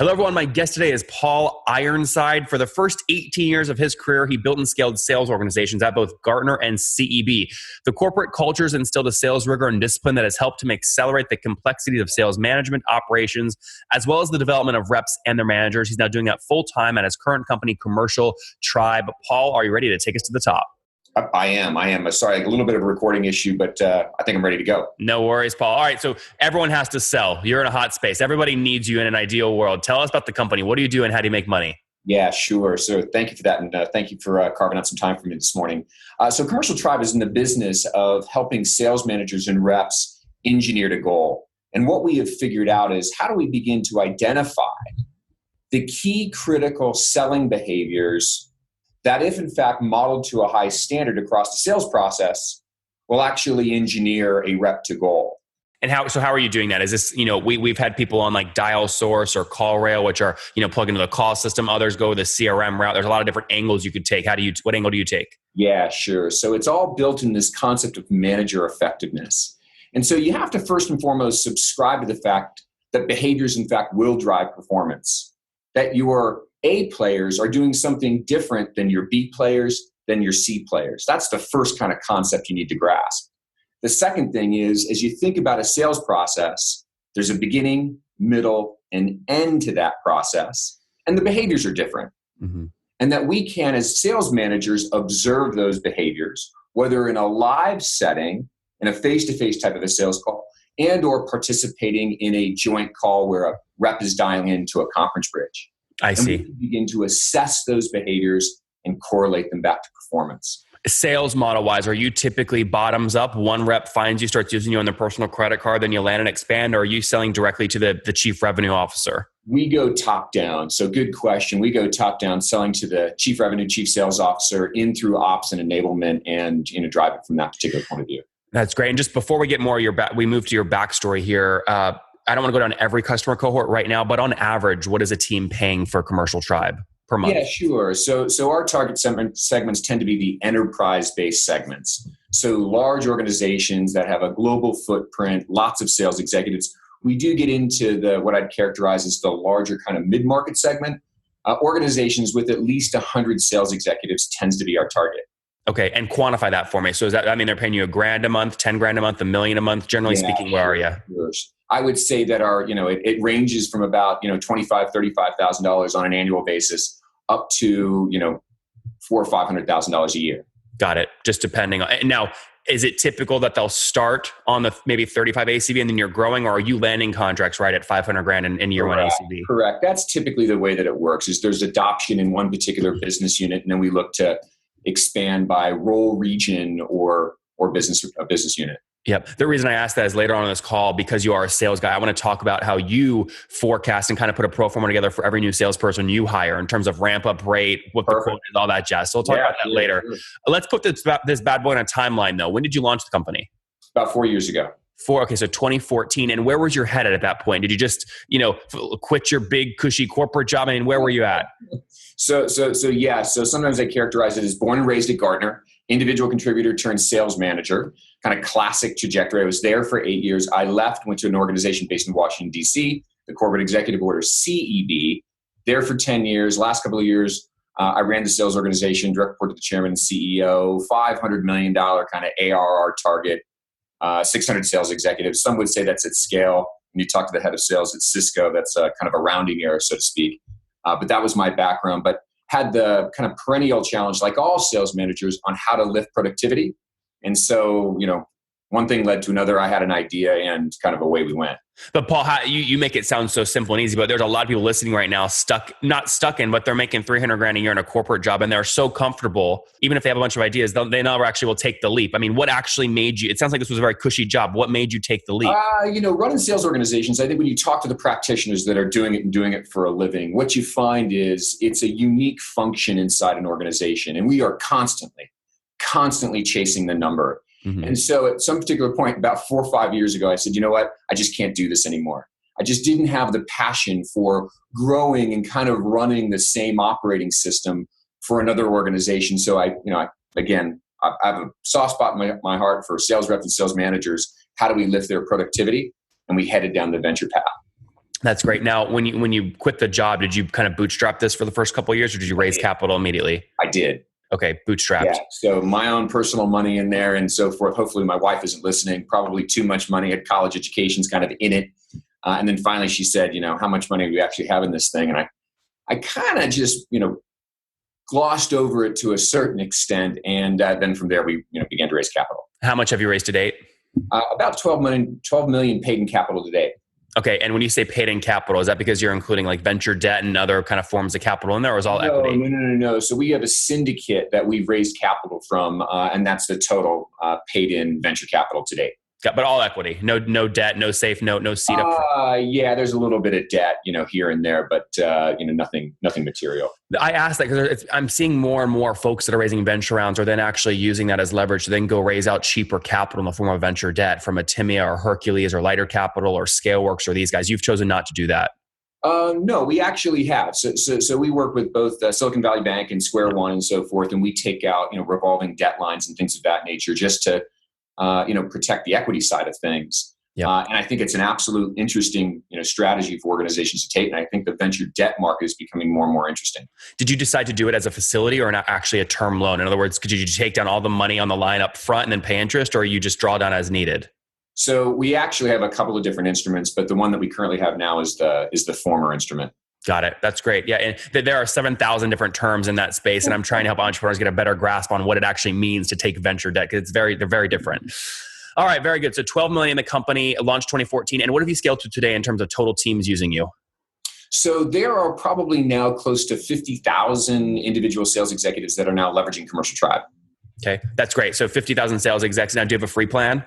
Hello, everyone. My guest today is Paul Ironside. For the first 18 years of his career, he built and scaled sales organizations at both Gartner and CEB. The corporate cultures instilled a sales rigor and discipline that has helped to accelerate the complexities of sales management, operations, as well as the development of reps and their managers. He's now doing that full time at his current company, Commercial Tribe. Paul, are you ready to take us to the top? I am. Sorry, a little bit of a recording issue, but I think I'm ready to go. No worries, Paul. All right, so everyone has to sell. You're in a hot space. Everybody needs you in an ideal world. Tell us about the company. What do you do and how do you make money? Yeah, sure. So thank you for that, and thank you for carving out some time for me this morning. So Commercial Tribe is in the business of helping sales managers and reps engineer to goal. And what we have figured out is how do we begin to identify the key critical selling behaviors that, if in fact modeled to a high standard across the sales process, will actually engineer a rep to goal. And how are you doing that? Is this, we've had people on like DialSource or CallRail, which are, plug into the call system. Others go the CRM route. There's a lot of different angles you could take. What angle do you take? Yeah, sure. So it's all built in this concept of manager effectiveness. And so you have to first and foremost subscribe to the fact that behaviors, in fact, will drive performance. That your A players are doing something different than your B players, than your C players. That's the first kind of concept you need to grasp. The second thing is, as you think about a sales process, there's a beginning, middle, and end to that process. And the behaviors are different. Mm-hmm. And that we can, as sales managers, observe those behaviors, whether in a live setting, in a face-to-face type of a sales call, and or participating in a joint call where a rep is dialing into a conference bridge. I see. And we can begin to assess those behaviors and correlate them back to performance. Sales model-wise, are you typically bottoms up? One rep finds you, starts using you on their personal credit card, then you land and expand, or are you selling directly to the chief revenue officer? We go top down. So good question. We go top down, selling to the chief revenue, chief sales officer in through ops and enablement and drive it from that particular point of view. That's great. And just before we get more of we move to your backstory here. I don't want to go down every customer cohort right now, but on average, what is a team paying for Commercial Tribe per month? Yeah, sure. So our target segments tend to be the enterprise-based segments. So large organizations that have a global footprint, lots of sales executives. We do get into what I'd characterize as the larger kind of mid-market segment. Organizations with at least 100 sales executives tends to be our target. Okay, and quantify that for me. So they're paying you $1,000 a month, $10,000 a month, $1 million a month? Generally speaking, where are you? Sure. I would say that it ranges from about $25,000, $35,000 on an annual basis up to $400,000 or $500,000 a year. Got it. Just depending on. Now, is it typical that they'll start on the maybe 35 ACV and then you're growing, or are you landing contracts right at $500,000 in year one ACV? Correct. That's typically the way that it works. Is there's adoption in one particular business unit, and then we look to expand by role, region, or business unit. Yep. The reason I asked that is later on in this call, because you are a sales guy, I want to talk about how you forecast and kind of put a pro forma together for every new salesperson you hire in terms of ramp up rate, what the quote is, all that jazz. So we'll talk about that later. Sure. Let's put this bad boy on a timeline though. When did you launch the company? About 4 years ago. Okay, so 2014. And where was your head at that point? Did you just, quit your big cushy corporate job? I mean, where were you at? So sometimes I characterize it as born and raised at Gartner, individual contributor turned sales manager, kind of classic trajectory. I was there for 8 years. I left, went to an organization based in Washington, D.C., the Corporate Executive Order, CEB, there for 10 years. Last couple of years, I ran the sales organization, direct report to the chairman and CEO, $500 million kind of ARR target, 600 sales executives. Some would say that's at scale. When you talk to the head of sales at Cisco, that's kind of a rounding error, so to speak. But that was my background, but had the kind of perennial challenge, like all sales managers, on how to lift productivity. And so, one thing led to another. I had an idea and kind of away we went. But Paul, you make it sound so simple and easy, but there's a lot of people listening right now not stuck in, but they're making $300,000 a year in a corporate job and they're so comfortable, even if they have a bunch of ideas, they never actually will take the leap. I mean, what actually made you, it sounds like this was a very cushy job. What made you take the leap? Running sales organizations, I think when you talk to the practitioners that are doing it for a living, what you find is it's a unique function inside an organization. And we are constantly chasing the number. Mm-hmm. And so at some particular point, about 4 or 5 years ago, I said, you know what? I just can't do this anymore. I just didn't have the passion for growing and kind of running the same operating system for another organization. So I have a soft spot in my heart for sales reps and sales managers. How do we lift their productivity? And we headed down the venture path. That's great. Now, when you quit the job, did you kind of bootstrap this for the first couple of years, or did you raise capital immediately? I did. Okay, bootstrapped. Yeah, so my own personal money in there and so forth. Hopefully my wife isn't listening. Probably too much money. At college education's kind of in it. And then finally she said, how much money do we actually have in this thing? And I kind of just, glossed over it to a certain extent. And then from there, we began to raise capital. How much have you raised to date? About 12 million paid in capital to date. Okay. And when you say paid in capital, is that because you're including like venture debt and other kind of forms of capital in there, or is all equity? No. So we have a syndicate that we've raised capital from, and that's the total paid in venture capital to date. But all equity, no debt, no safe note, no seat up. Yeah, there's a little bit of debt, here and there, but nothing material. I asked that because I'm seeing more and more folks that are raising venture rounds are then actually using that as leverage to then go raise out cheaper capital in the form of venture debt from a Timia or Hercules or Lighter Capital or Scaleworks or these guys. You've chosen not to do that. No, we actually have. So we work with both Silicon Valley Bank and Square One and so forth, and we take out revolving debt lines and things of that nature just to protect the equity side of things. Yep. And I think it's an absolute interesting, strategy for organizations to take. And I think the venture debt market is becoming more and more interesting. Did you decide to do it as a facility or not actually a term loan? In other words, could you take down all the money on the line up front and then pay interest, or you just draw down as needed? So we actually have a couple of different instruments, but the one that we currently have now is the former instrument. Got it. That's great. Yeah. And there are 7,000 different terms in that space. And I'm trying to help entrepreneurs get a better grasp on what it actually means to take venture debt, because they're very different. All right. Very good. So 12 million, the company launched 2014. And what have you scaled to today in terms of total teams using you? So there are probably now close to 50,000 individual sales executives that are now leveraging Commercial Tribe. Okay. That's great. So 50,000 sales execs. Now, do you have a free plan?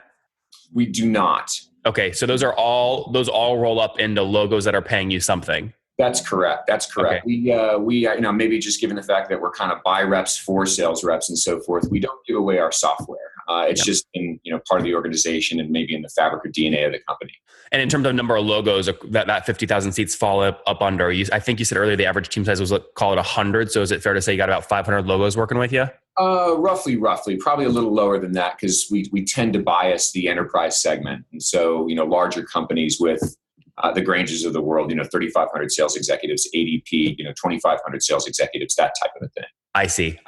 We do not. Okay. So those all roll up into logos that are paying you something. That's correct. Okay. We maybe just given the fact that we're kind of buy reps for sales reps and so forth, we don't give away our software. It's just in part of the organization and maybe in the fabric or DNA of the company. And in terms of number of logos that 50,000 seats fall up under, I think you said earlier the average team size was, call it 100. So is it fair to say you got about 500 logos working with you? Roughly, probably a little lower than that, because we tend to bias the enterprise segment. And so, larger companies with the Grangers of the world, 3,500 sales executives, ADP, 2,500 sales executives, that type of a thing. I see.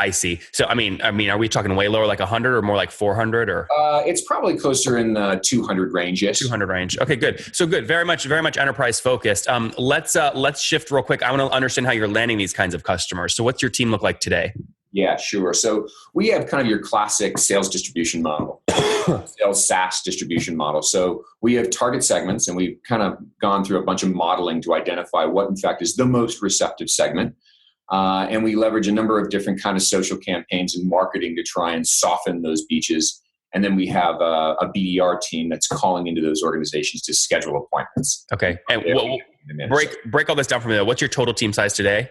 So, I mean, are we talking way lower, like 100 or more like 400 or? It's probably closer in the 200 range. Yes. 200 range. Okay, good. So good. Very much enterprise focused. Let's shift real quick. I want to understand how you're landing these kinds of customers. So what's your team look like today? Yeah, sure. So we have kind of your classic sales distribution model, sales SaaS distribution model. So we have target segments, and we've kind of gone through a bunch of modeling to identify what, in fact, is the most receptive segment. And we leverage a number of different kind of social campaigns and marketing to try and soften those beaches. And then we have a BDR team that's calling into those organizations to schedule appointments. Okay. And break all this down for me. What's your total team size today?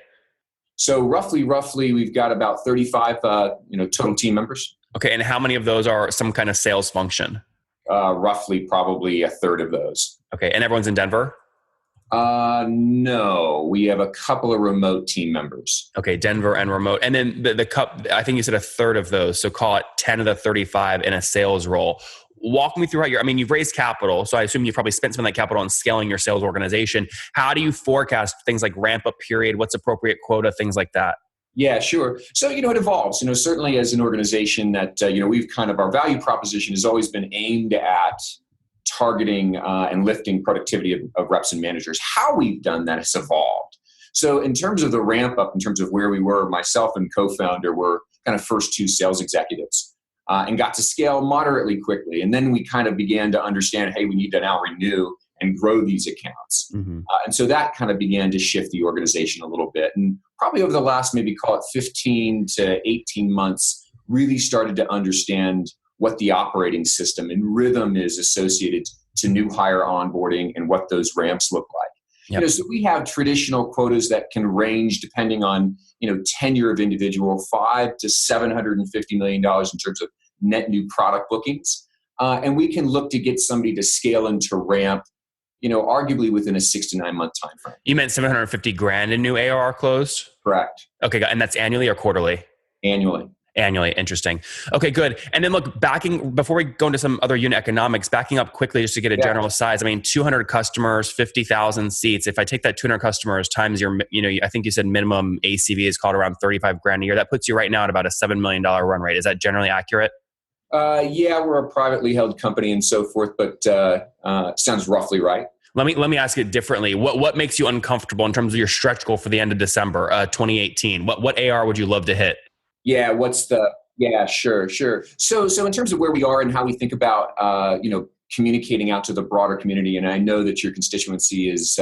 So roughly, we've got about 35, total team members. Okay, and how many of those are some kind of sales function? Roughly, probably a third of those. Okay, and everyone's in Denver? No, we have a couple of remote team members. Okay, Denver and remote, and then I think you said a third of those. So call it 10 of the 35 in a sales role. Walk me through how you've raised capital. So I assume you've probably spent some of that capital on scaling your sales organization. How do you forecast things like ramp up period? What's appropriate quota? Things like that. Yeah, sure. So, it evolves, certainly as an organization that, we've kind of, our value proposition has always been aimed at targeting and lifting productivity of reps and managers. How we've done that has evolved. So in terms of the ramp up, in terms of where we were, myself and co-founder were kind of first two sales executives. And got to scale moderately quickly. And then we kind of began to understand, hey, we need to now renew and grow these accounts. Mm-hmm. And so that kind of began to shift the organization a little bit. And probably over the last, maybe call it 15 to 18 months, really started to understand what the operating system and rhythm is associated to new hire onboarding and what those ramps look like. Yep. So we have traditional quotas that can range depending on, tenure of individual, $500 to $750 million in terms of net new product bookings. And we can look to get somebody to scale into ramp, arguably within a 6 to 9 month time frame. You meant $750,000 in new ARR closed? Correct. Okay. And that's annually or quarterly? Annually. Annually. Interesting. Okay, good. And then look, before we go into some other unit economics, backing up quickly just to get a general size. I mean, 200 customers, 50,000 seats. If I take that 200 customers times your, I think you said minimum ACV is called around 35 grand a year. That puts you right now at about a $7 million run rate. Is that generally accurate? Yeah, we're a privately held company and so forth, but sounds roughly right. Let me ask it differently. What makes you uncomfortable in terms of your stretch goal for the end of December 2018? What AR would you love to hit? Yeah, sure. So in terms of where we are and how we think about, communicating out to the broader community, and I know that your constituency is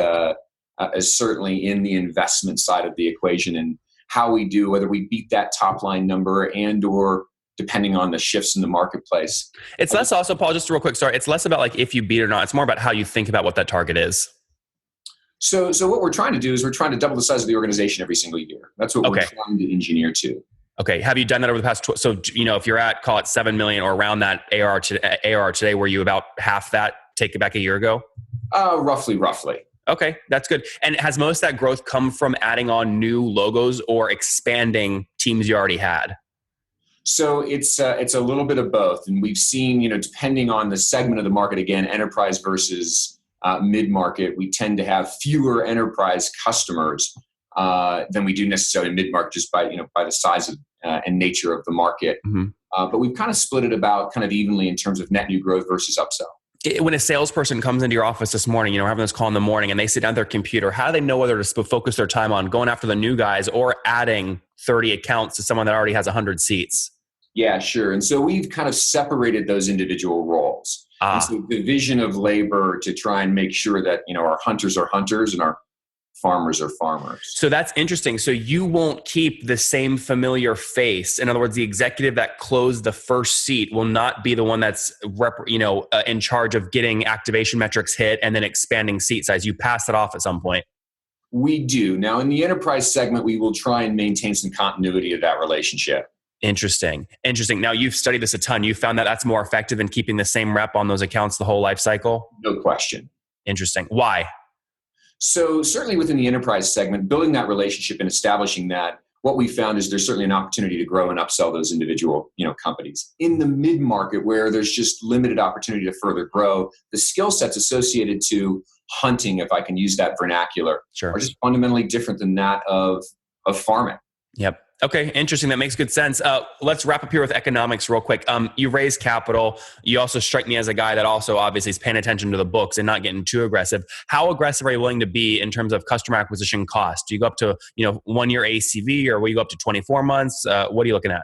certainly in the investment side of the equation, and how we do, whether we beat that top line number and or depending on the shifts in the marketplace. It's less also, Paul, just real quick, sorry. It's less about like if you beat it or not. It's more about how you think about what that target is. So what we're trying to do is we're trying to double the size of the organization every single year. That's what we're trying to engineer to. Okay. Have you done that over the past? So, if you're at, call it 7 million or around that AR today, were you about half that, take it back a year ago? Roughly. Okay. That's good. And has most of that growth come from adding on new logos or expanding teams you already had? So it's a little bit of both. And we've seen, depending on the segment of the market, again, enterprise versus mid-market, we tend to have fewer enterprise customers than we do necessarily mid-market, just by the size of and nature of the market. Mm-hmm. But we've kind of split it about kind of evenly in terms of net new growth versus upsell. When a salesperson comes into your office this morning, we're having this call in the morning, and they sit down at their computer, how do they know whether to focus their time on going after the new guys or adding 30 accounts to someone that already has 100 seats? Yeah, sure. And so we've kind of separated those individual roles. And so division of labor to try and make sure that, our hunters are hunters and our farmers are farmers. So that's interesting. So you won't keep the same familiar face. In other words, the executive that closed the first seat will not be the one that's in charge of getting activation metrics hit and then expanding seat size. You pass it off at some point. We do. Now, in the enterprise segment, we will try and maintain some continuity of that relationship. Interesting. Now, you've studied this a ton. You found that that's more effective than keeping the same rep on those accounts the whole life cycle? No question. Interesting. Why? So certainly within the enterprise segment, building that relationship and establishing that, what we found is there's certainly an opportunity to grow and upsell those individual, companies. In the mid-market, where there's just limited opportunity to further grow, the skill sets associated to hunting, if I can use that vernacular, are just fundamentally different than that of farming. Yep. Okay, interesting. That makes good sense. Let's wrap up here with economics real quick. You raise capital. You also strike me as a guy that also obviously is paying attention to the books and not getting too aggressive. How aggressive are you willing to be in terms of customer acquisition cost? Do you go up to 1 year ACV, or will you go up to 24 months? What are you looking at?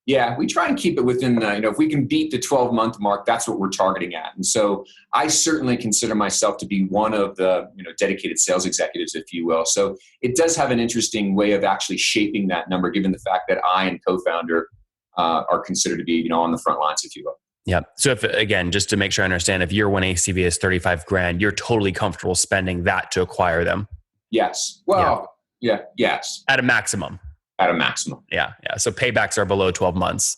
Yeah, we try and keep it within, if we can beat the 12-month mark, that's what we're targeting at. And so I certainly consider myself to be one of the, dedicated sales executives, if you will. So it does have an interesting way of actually shaping that number, given the fact that I and co-founder are considered to be, on the front lines, if you will. Yeah. So if, again, just to make sure I understand, if year one ACV is 35 grand, you're totally comfortable spending that to acquire them? Yes. Well, yes. At a maximum. At a maximum. Yeah. So paybacks are below 12 months.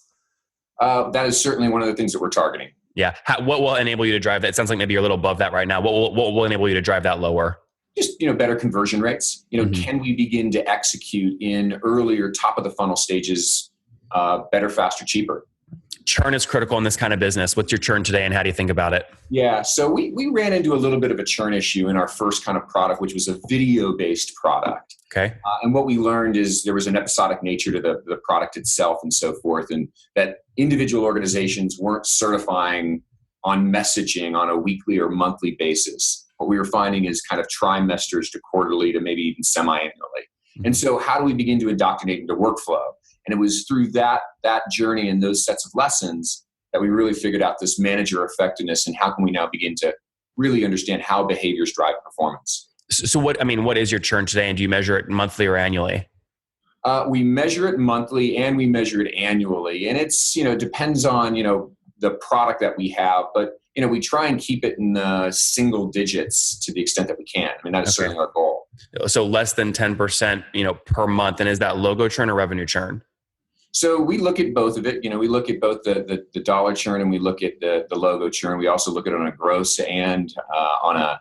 That is certainly one of the things that we're targeting. Yeah. What will enable you to drive that? It sounds like maybe you're a little above that right now. What will enable you to drive that lower? Just, better conversion rates. Can we begin to execute in earlier top of the funnel stages, better, faster, cheaper? Churn is critical in this kind of business. What's your churn today and how do you think about it? Yeah. So we ran into a little bit of a churn issue in our first kind of product, which was a video-based product. Okay. And what we learned is there was an episodic nature to the product itself and so forth, and that individual organizations weren't certifying on messaging on a weekly or monthly basis. What we were finding is kind of trimesters to quarterly to maybe even semi-annually. Mm-hmm. And so how do we begin to indoctrinate into workflow? And it was through that journey and those sets of lessons that we really figured out this manager effectiveness and how can we now begin to really understand how behaviors drive performance. So what is your churn today, and do you measure it monthly or annually? We measure it monthly and we measure it annually. And it's, depends on, the product that we have, but, we try and keep it in the single digits to the extent that we can. I mean, that is certainly our goal. So less than 10%, per month. And is that logo churn or revenue churn? So we look at both of it. We look at both the dollar churn and we look at the logo churn. We also look at it on a gross and on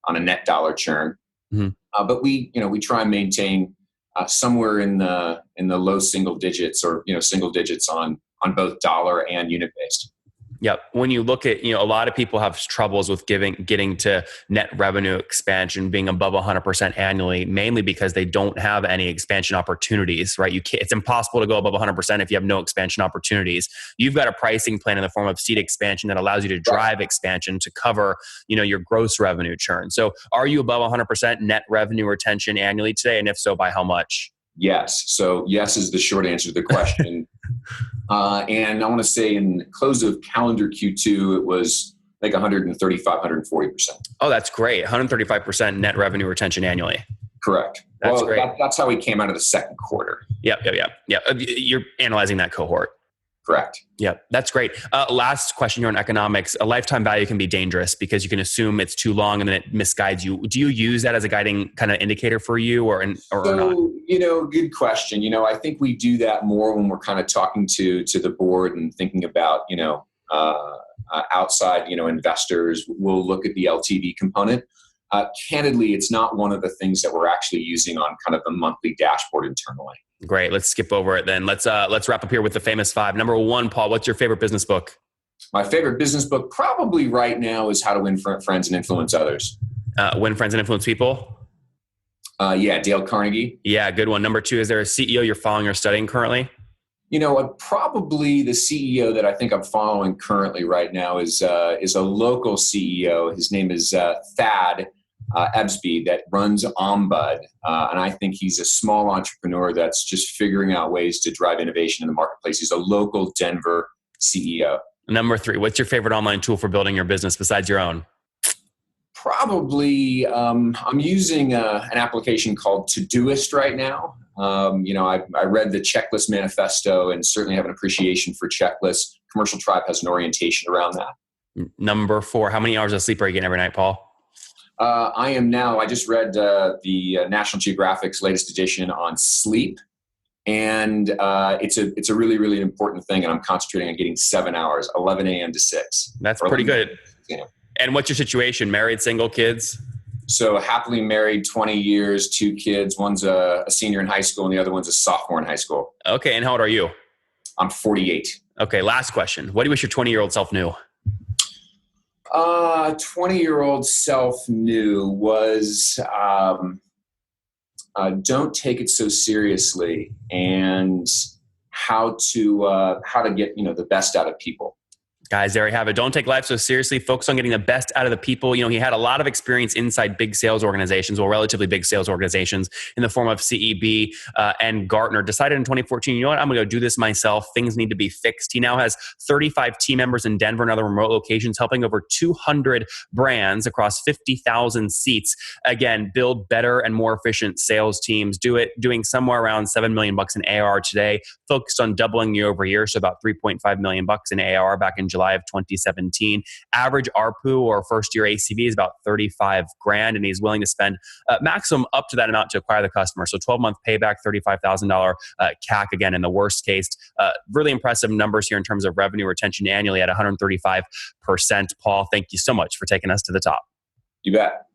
a net dollar churn. Mm-hmm. But we try and maintain somewhere in the low single digits, or single digits on both dollar and unit based. Yep. When you look at, a lot of people have troubles with getting to net revenue expansion, being above 100% annually, mainly because they don't have any expansion opportunities, right? It's impossible to go above 100% if you have no expansion opportunities. You've got a pricing plan in the form of seat expansion that allows you to drive expansion to cover, your gross revenue churn. So are you above 100% net revenue retention annually today? And if so, by how much? Yes. So yes is the short answer to the question. And I want to say in close of calendar Q2, it was like 135, 140%. Oh, that's great. 135% net revenue retention annually. Correct. That's great. That's how we came out of the second quarter. Yep. You're analyzing that cohort. Correct. Yep. That's great. Last question here on economics. A lifetime value can be dangerous because you can assume it's too long and then it misguides you. Do you use that as a guiding kind of indicator for you or not? Good question. I think we do that more when we're kind of talking to the board and thinking about, outside, investors. We'll look at the LTV component. Candidly, it's not one of the things that we're actually using on kind of the monthly dashboard internally. Great. Let's skip over it then. Let's wrap up here with the famous five. Number one, Paul, what's your favorite business book? My favorite business book probably right now is How to Win Friends and Influence Others. Win Friends and Influence People? Dale Carnegie. Yeah, good one. Number two, is there a CEO you're following or studying currently? Probably the CEO that I think I'm following currently right now is a local CEO. His name is Thad Ebsby, that runs Ombud. And I think he's a small entrepreneur that's just figuring out ways to drive innovation in the marketplace. He's a local Denver CEO. Number three, what's your favorite online tool for building your business besides your own? Probably, I'm using an application called Todoist right now. I read the Checklist Manifesto and certainly have an appreciation for checklists. Commercial Tribe has an orientation around that. Number four, how many hours of sleep are you getting every night, Paul? I just read the National Geographic's latest edition on sleep. And it's a really, really important thing. And I'm concentrating on getting 7 hours, 11 a.m. to 6. That's pretty good. And what's your situation? Married, single, kids? So happily married, 20 years, 2 kids. One's a senior in high school and the other one's a sophomore in high school. Okay. And how old are you? I'm 48. Okay. Last question. What do you wish your 20-year-old self knew? 20-year-old self knew was don't take it so seriously, and how to get the best out of people. Guys, there you have it. Don't take life so seriously. Focus on getting the best out of the people. He had a lot of experience inside big sales organizations, relatively big sales organizations, in the form of CEB and Gartner. Decided in 2014, I'm going to go do this myself. Things need to be fixed. He now has 35 team members in Denver and other remote locations, helping over 200 brands across 50,000 seats. Again, build better and more efficient sales teams. Doing somewhere around $7 million in ARR today. Focused on doubling year over year, so about $3.5 million in ARR back in July of 2017. Average ARPU, or first year ACV, is about 35 grand, and he's willing to spend maximum up to that amount to acquire the customer. So 12-month payback, $35,000 CAC, again, in the worst case. Really impressive numbers here in terms of revenue retention annually at 135%. Paul, thank you so much for taking us to the top. You bet.